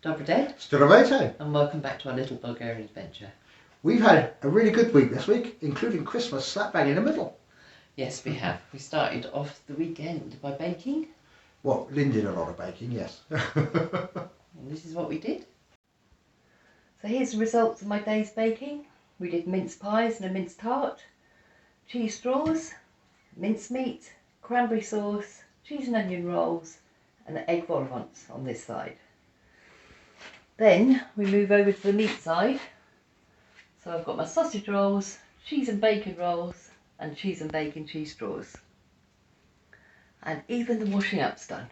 Dobry den, Здравейте! and welcome back to our little Bulgarian adventure. We've had a really good week this week, including Christmas slap bang in the middle. Yes, we have. We started off the weekend by baking. Well, Lynn did a lot of baking, yes. And this is what we did. So here's the results of my day's baking. We did mince pies and a mince tart, cheese straws, mincemeat, cranberry sauce, cheese and onion rolls, and egg vol au vents on this side. Then we move over to the meat side. So I've got my sausage rolls, cheese and bacon rolls, and cheese and bacon cheese straws. And even the washing up's done.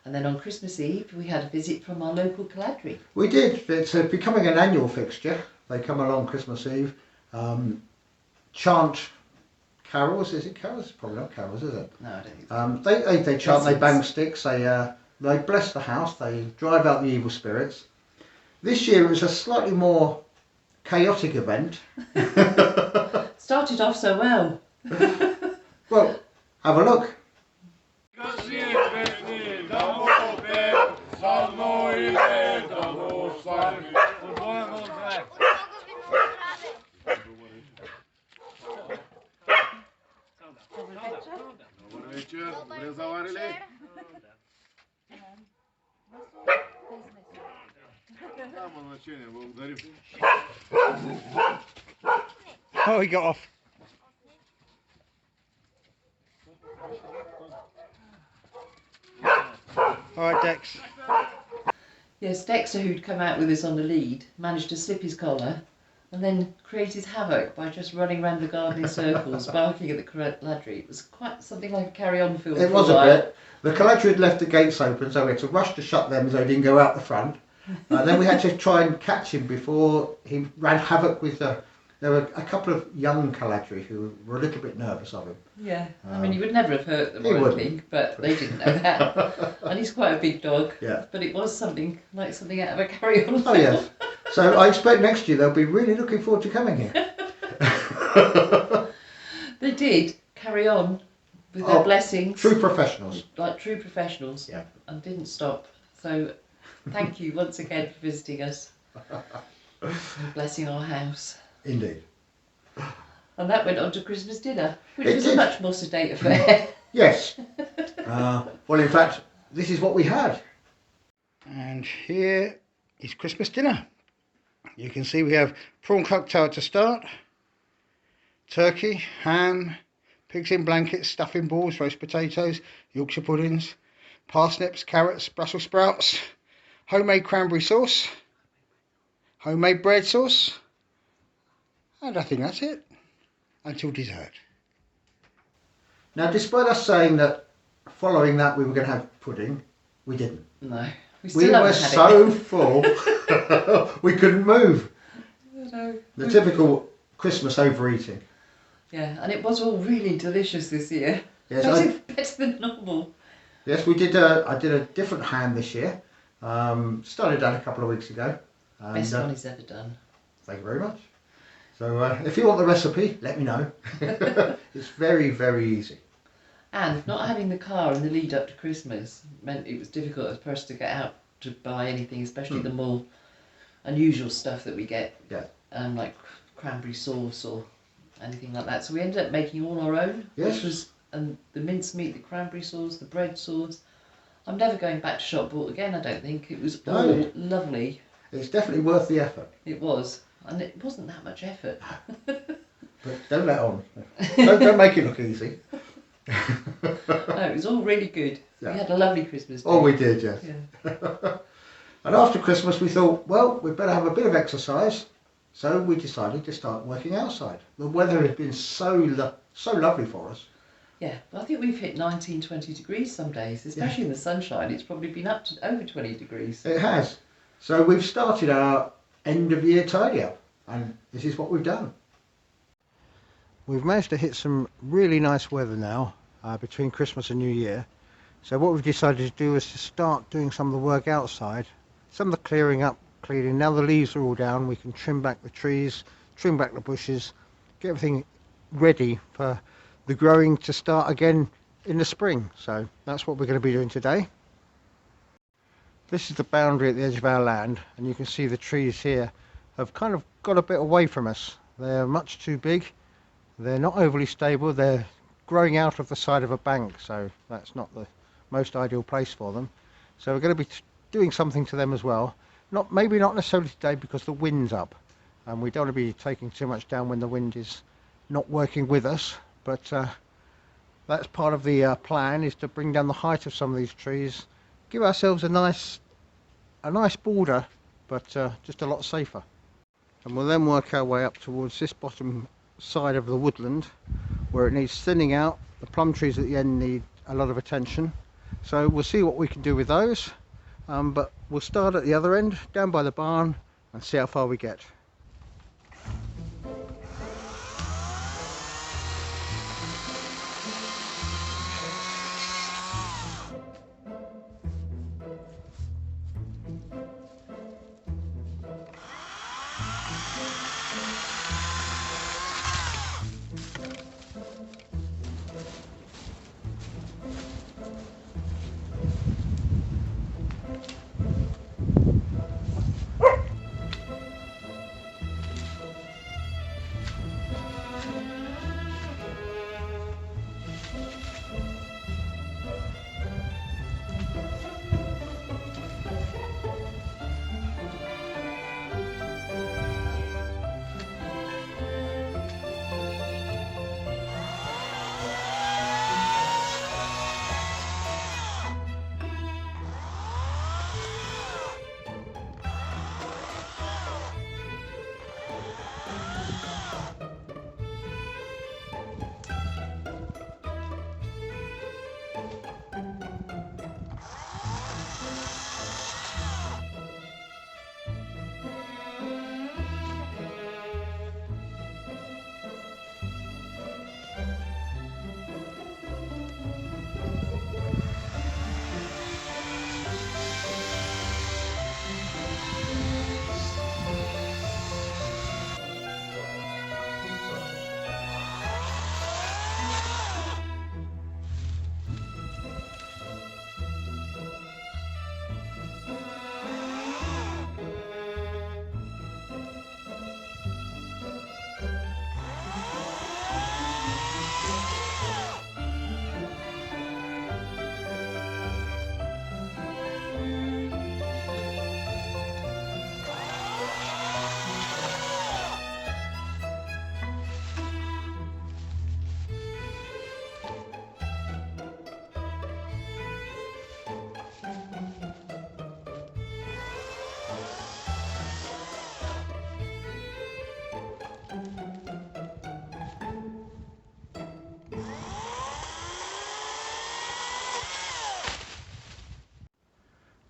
And then on Christmas Eve we had a visit from our local Koledari. We did. It's becoming an annual fixture. They come along Christmas Eve, chant carols. Is it carols? It's probably not carols, is it? No, I don't think so. They chant, they bang sticks, they bless the house, they drive out the evil spirits. This year it was a slightly more chaotic event. Started off so well. Well, have a look. Oh, he got off. Alright, Dex. Yes, Dexter, who'd come out with us on the lead, managed to slip his collar and then created havoc by just running around the garden in circles, barking at the Koledari. It was quite something like a carry-on film. It was a bit. The Koledari had left the gates open, so we had to rush to shut them so he didn't go out the front. Then we had to try and catch him before he ran havoc with the... There were a couple of young Koledari who were a little bit nervous of him. Yeah, I mean, he would never have hurt them He or wouldn't. anything, but they didn't know that. And he's quite a big dog. Yeah. But it was something like something out of a carry-on film. Oh yes. So I expect next year they'll be really looking forward to coming here. They did carry on with their blessings. True professionals. Like true professionals. Yeah. And didn't stop. So thank you once again for visiting us and blessing our house. Indeed. And that went on to Christmas dinner, which It was did. a much more sedate affair. Yes. Well, in fact, this is what we had. And here is Christmas dinner. You can see we have prawn cocktail to start, turkey, ham, pigs in blankets, stuffing balls, roast potatoes, Yorkshire puddings, parsnips, carrots, Brussels sprouts, homemade cranberry sauce, homemade bread sauce, and I think that's it until dessert. Now, despite us saying that following that we were going to have pudding, we didn't. No. We still were haven't had so it. full, we couldn't move. No. The typical Christmas overeating. Yeah, and it was all really delicious this year. Yes, Better than normal. yes, we did. I did a different ham this year. Started that a couple of weeks ago. And, Best one he's ever done. thank you very much. So if you want the recipe, let me know. It's very, very easy. And not having the car in the lead up to Christmas meant it was difficult for us to get out to buy anything, especially the more unusual stuff that we get, Yeah. like cranberry sauce or anything like that. So we ended up making all our own. Yes. Which was, and the mincemeat, the cranberry sauce, the bread sauce. I'm never going back to shop bought again, I don't think. It was all No. lovely. It's definitely worth the effort. It was. And it wasn't that much effort. But don't let on. Don't make it look easy. No, it was all really good. Yeah. We had a lovely Christmas day. Oh, we did, yes. Yeah. And after Christmas we thought, well, we'd better have a bit of exercise. So we decided to start working outside. The weather has been so lovely for us. Yeah, but I think we've hit 19, 20 degrees some days, especially in the sunshine. It's probably been up to over 20 degrees. It has. So we've started our end of year tidy up, and this is what we've done. We've managed to hit some really nice weather now between Christmas and New Year. So what we've decided to do is to start doing some of the work outside, some of the clearing up, cleaning. Now the leaves are all down, we can trim back the trees, trim back the bushes, get everything ready for the growing to start again in the spring. So that's what we're going to be doing today. This is the boundary at the edge of our land, and you can see the trees here have kind of got a bit away from us. They're much too big. They're not overly stable. They're growing out of the side of a bank, so that's not the most ideal place for them. So we're going to be doing something to them as well. Maybe not necessarily today because the wind's up, and we don't want to be taking too much down when the wind is not working with us. But that's part of the plan, is to bring down the height of some of these trees, give ourselves a nice border, but just a lot safer. And we'll then work our way up towards this bottom side of the woodland where it needs thinning out. The plum trees at the end need a lot of attention, so we'll see what we can do with those, but we'll start at the other end down by the barn and see how far we get.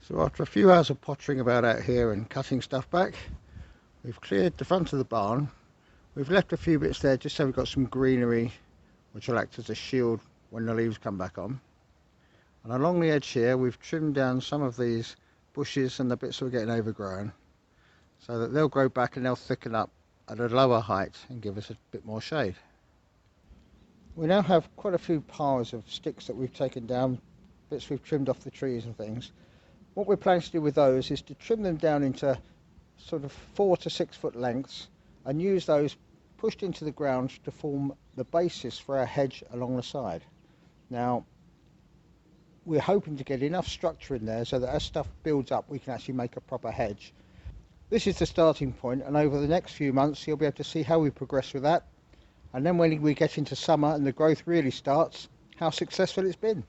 So after a few hours of pottering about out here and cutting stuff back, we've cleared the front of the barn. We've left a few bits there just so we've got some greenery which will act as a shield when the leaves come back on. And along the edge here we've trimmed down some of these bushes and the bits that are getting overgrown so that they'll grow back and they'll thicken up at a lower height and give us a bit more shade. We now have quite a few piles of sticks that we've taken down, bits we've trimmed off the trees and things. What we're planning to do with those is to trim them down into sort of 4 to 6 foot lengths and use those pushed into the ground to form the basis for our hedge along the side. Now we're hoping to get enough structure in there so that as stuff builds up we can actually make a proper hedge. This is the starting point, and over the next few months you'll be able to see how we progress with that, and then when we get into summer and the growth really starts, how successful it's been.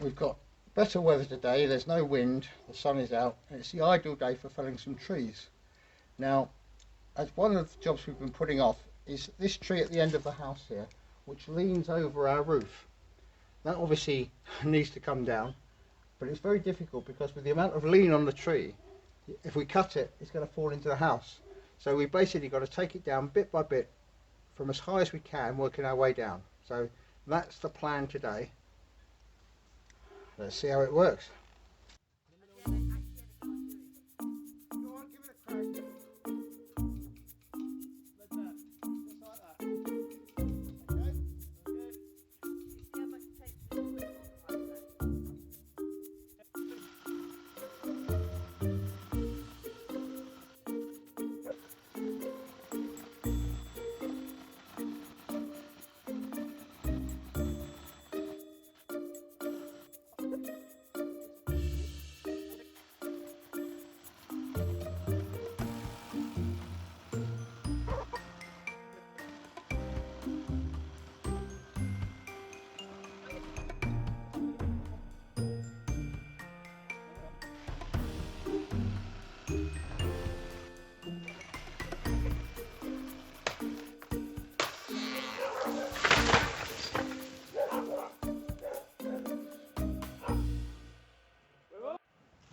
We've got better weather today, there's no wind, the sun is out, and it's the ideal day for felling some trees. Now, as one of the jobs we've been putting off is this tree at the end of the house here, which leans over our roof. That obviously needs to come down, but it's very difficult because with the amount of lean on the tree, if we cut it, it's going to fall into the house. So we've basically got to take it down bit by bit from as high as we can, working our way down. So that's the plan today. Let's see how it works.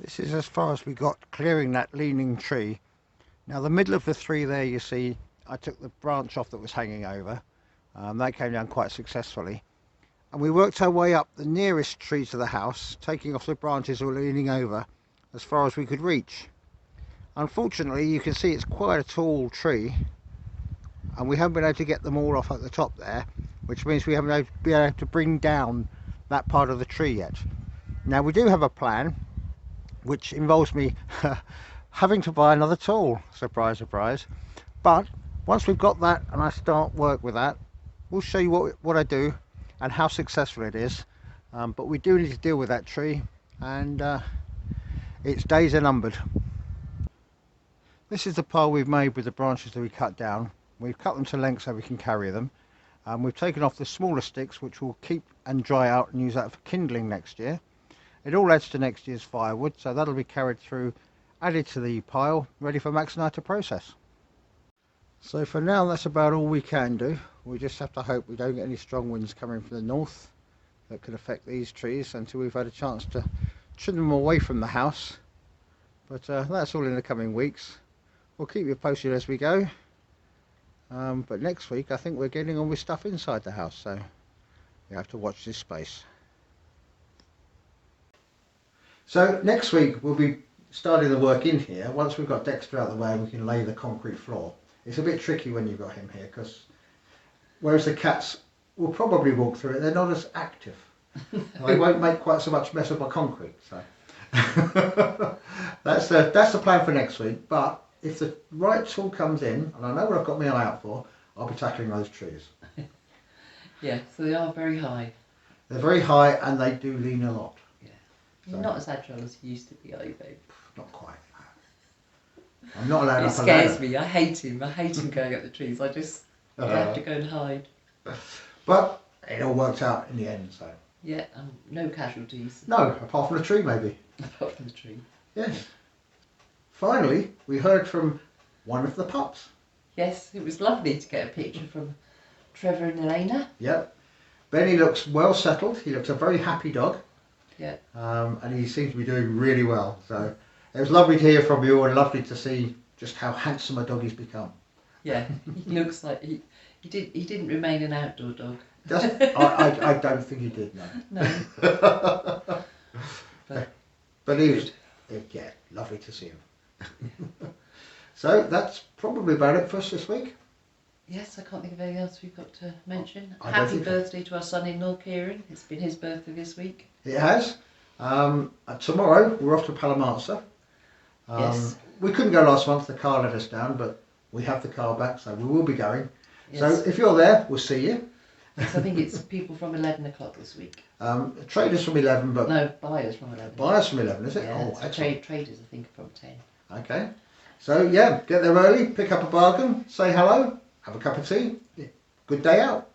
This is as far as we got clearing that leaning tree. Now the middle of the tree there, you see, I took the branch off that was hanging over. That came down quite successfully. And we worked our way up the nearest tree to the house, taking off the branches that were leaning over as far as we could reach. Unfortunately, you can see it's quite a tall tree, and we haven't been able to get them all off at the top there, which means we haven't been able to bring down that part of the tree yet. Now we do have a plan, which involves me having to buy another tool, surprise surprise, but once we've got that and I start work with that, we'll show you what I do and how successful it is. But we do need to deal with that tree, and its days are numbered. This is the pile we've made with the branches that we cut down. We've cut them to length so we can carry them. We've taken off the smaller sticks, which we'll keep and dry out and use that for kindling next year. It all adds to next year's firewood, so that'll be carried through, added to the pile, ready for Max and I to process. So for now, that's about all we can do. We just have to hope we don't get any strong winds coming from the north that could affect these trees until we've had a chance to trim them away from the house. But that's all in the coming weeks. We'll keep you posted as we go. But next week I think we're getting on with stuff inside the house, so you have to watch this space. So next week we'll be starting the work in here. Once we've got Dexter out of the way, we can lay the concrete floor. It's a bit tricky when you've got him here, because whereas the cats will probably walk through it, they're not as active. They won't make quite so much mess of my concrete. So that's the plan for next week. But if the right tool comes in, and I know what I've got my eye out for, I'll be tackling those trees. Yeah, so they are very high. They're very high and they do lean a lot. Yeah. You're not as agile as you used to be, are you, babe? Not quite. I'm not allowed It up a ladder. scares me. I hate him. I hate him going up the trees. I have to go and hide. But it all worked out in the end, so. Yeah, no casualties. No, apart from the tree maybe. Apart from the tree. Yes. Finally, we heard from one of the pups. Yes, it was lovely to get a picture from Trevor and Elena. Yep. Benny looks well settled. He looks a very happy dog. Yeah. And he seems to be doing really well. So it was lovely to hear from you, and lovely to see just how handsome a dog he's become. Yeah, he looks like he didn't remain an outdoor dog. I don't think he did, no. No. But he was, yeah, lovely to see him. So that's probably about it for us this week. Yes, I can't think of anything else we've got to mention. I don't Happy think so. birthday to our son-in-law Kieran. It's been his birthday this week. It has. Tomorrow we're off to Palomarza. Yes. We couldn't go last month, the car let us down, but we have the car back, so we will be going. Yes. So if you're there, we'll see you. Yes, I think it's people from 11 o'clock this week. Traders from 11, but No, buyers from 11. buyers from 11, is it? Yeah, Oh, so excellent. traders I think are from 10. Okay. So yeah, get there early, pick up a bargain, say hello, have a cup of tea. Good day out.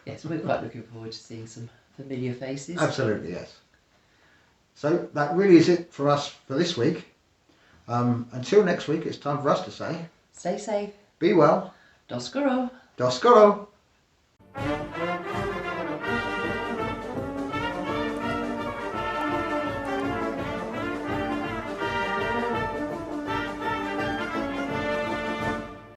Yes, we're quite looking forward to seeing some familiar faces. Absolutely, yes. So that really is it for us for this week. Until next week, it's time for us to say, Stay safe. be well. Doskoro. Doskoro.